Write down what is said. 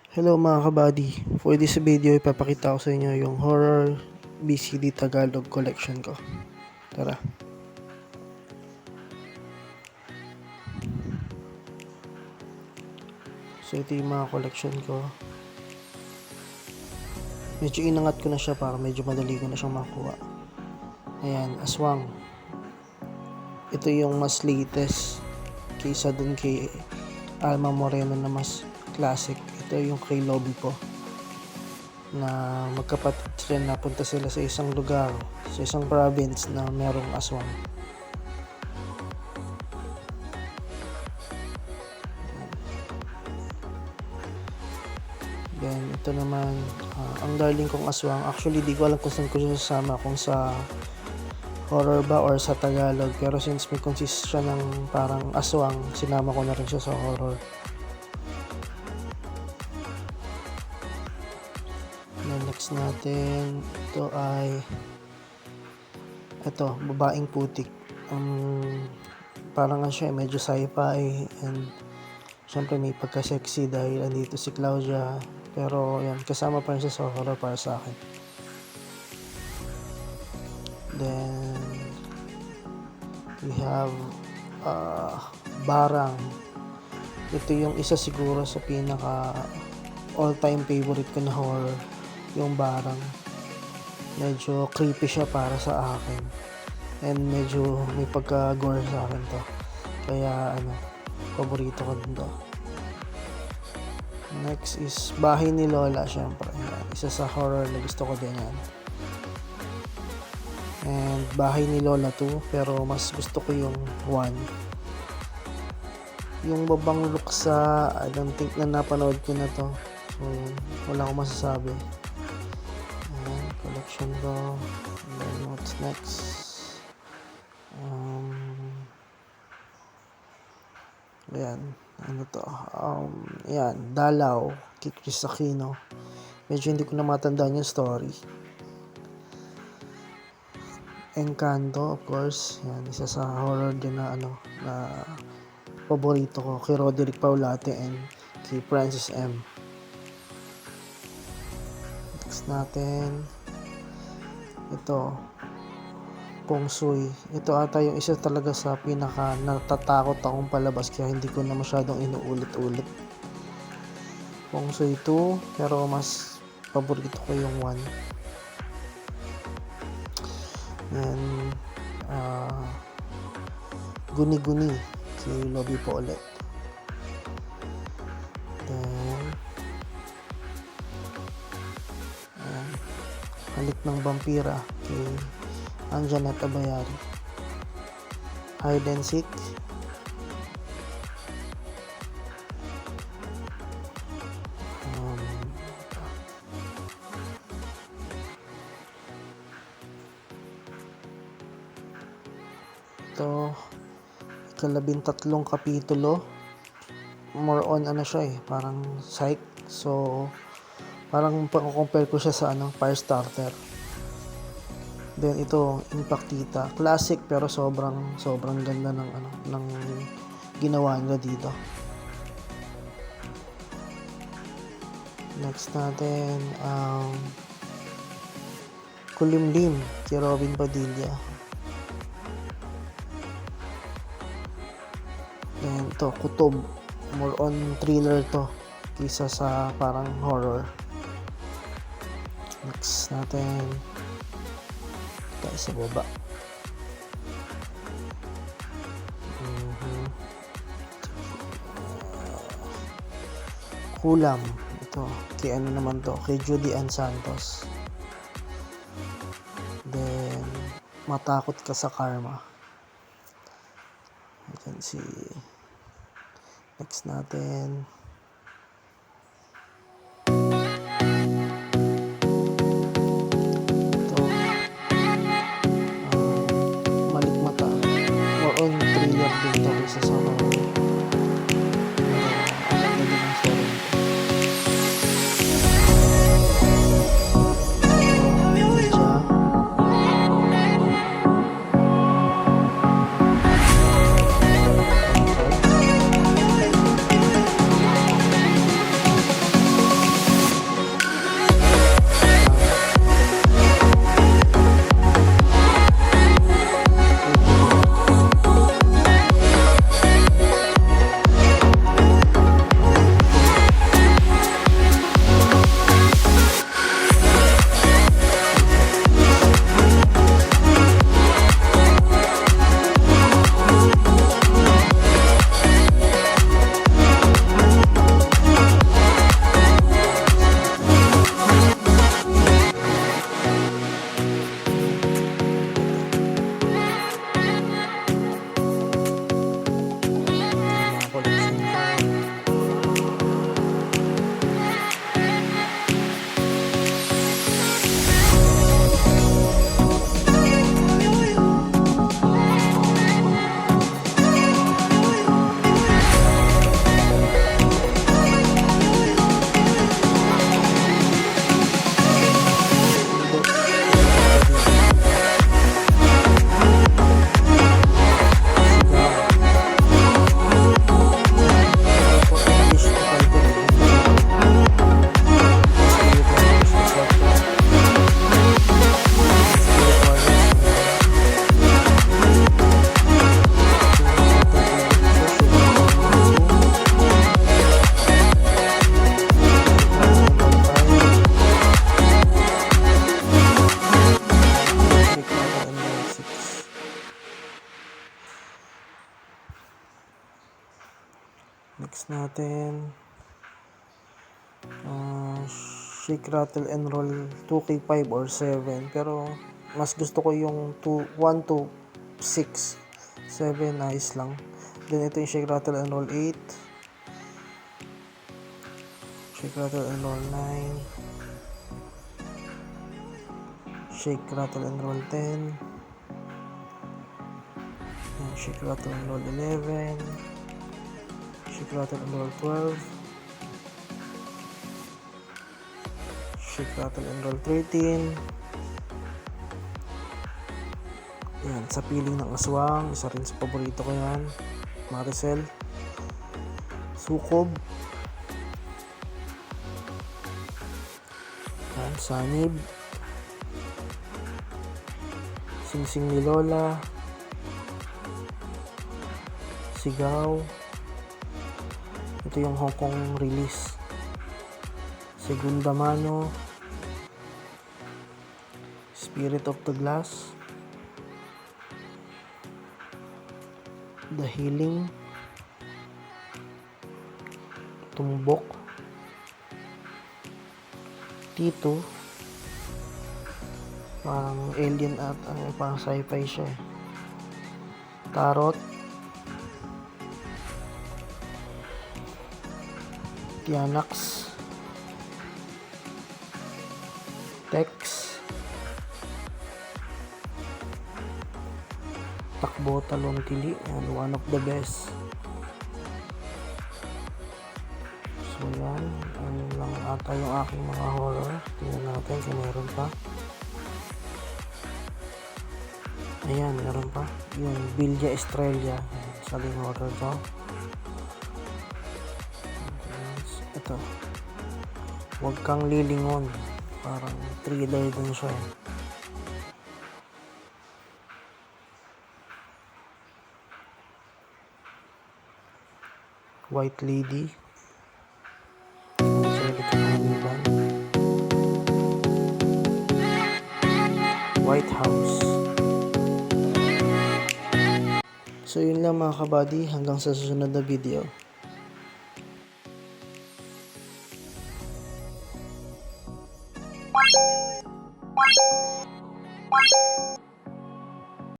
Hello mga kabady, for this video ipapakita ko sa inyo yung horror BCD Tagalog collection ko. Tara. So ito yung mga collection ko. Medyo inangat ko na siya para medyo madali ko na siyang makuha. Ayan, aswang. Ito yung mas latest kaysa dun kay Alma Moreno na mas classic. Ito yung kay Lobby po, na magkapatid sila, napunta sila sa isang lugar, sa isang province na merong aswang. Then ito naman, ang darling kong aswang. Actually di ko alam kung saan ko siya sasama, kung sa horror ba or sa Tagalog, pero since may consist siya ng parang aswang, sinama ko na rin siya sa horror. Then next natin, ito ay babaeng putik. Parang siya medyo sci-fi, and syempre may pagka-sexy dahil andito si Claudia, pero yan, kasama pa rin siya sa horror para sa akin. Then we have Barang. Ito yung isa siguro sa pinaka all-time favorite ko na horror, yung Barang. Medyo creepy siya para sa akin, and medyo may pagka-gore sa akin to, kaya paborito ko din to. Next is Bahay ni Lola, syempre isa sa horror na gusto ko din yan. And Bahay ni Lola 2, pero mas gusto ko yung 1. Yung babang luksa, I don't think na napanood ko na to, so wala akong masasabi. Collection ko. And then what's next? Ayan, ano to? Ayan, Dalaw, kay Chris Aquino. Medyo hindi ko na matandaan yung story. Encanto, of course. Yan, isa sa horror din na na paborito ko, kay Roderick Paulate and kay Francis M. Next natin, ito, Feng Shui. Ito ata yung isa talaga sa pinaka natatakot akong palabas, kaya hindi ko na masyadong inuulit-ulit. Feng Shui 2, pero mas paborito ko yung 1. Yan, Guni-Guni, kay Lobby po ulit. Then Halik ng Vampira, kay Anjanette Abayari. Hide and Seek, ito, ika-13 kapitulo. More on siya parang psych, so parang pang-compare ko siya sa Firestarter. Then ito, Impactita, classic pero sobrang ganda ng ginawa nila dito. Next natin, Kulimlim, kay Robin Padilla. Then ito, Kutob, more on thriller to kaysa sa parang horror. Next natin, tayo sa baba. Kulam, ito kay naman to, kay Judy Ann Santos. Then Matakot Ka sa Karma. You can see. Next natin, Malikmata, more on thriller din to kaysa sa horror. Alam na din ang story nito. Ninja, natin. Shake, rattle, and roll 2K5 or 7. Pero mas gusto ko yung 1 to 6. 7 nice lang. Then ito yung shake, rattle, and roll 8. Shake, rattle, and roll 9. Shake, rattle, and roll 10. Shake, rattle, and roll 11. Shake, rattle, and roll 12. Shake, rattle, and roll 13. Yan, sa piling ng aswang, isa rin sa paborito ko yan. Maricel. Sukob. Yan, Sanib. Singsing ni Lola. Sigaw. Ito yung Hong Kong release. Segunda Mano. Spirit of the Glass. The Healing. Tumbok. Tito. Parang alien at parang sci-fi siya eh. Tarot. Tianax. Tex. Takbo Talong Tili, and one of the best. So yan, ano lang ata yung aking mga horror. Tingnan natin kung meron pa. Ayan, meron pa. Yung Villa Estrella, saling horror to. Ito, Huwag Kang Lilingon, parang thriller din siya. White Lady. White House. So yun lang mga kabady, hanggang sa susunod na video.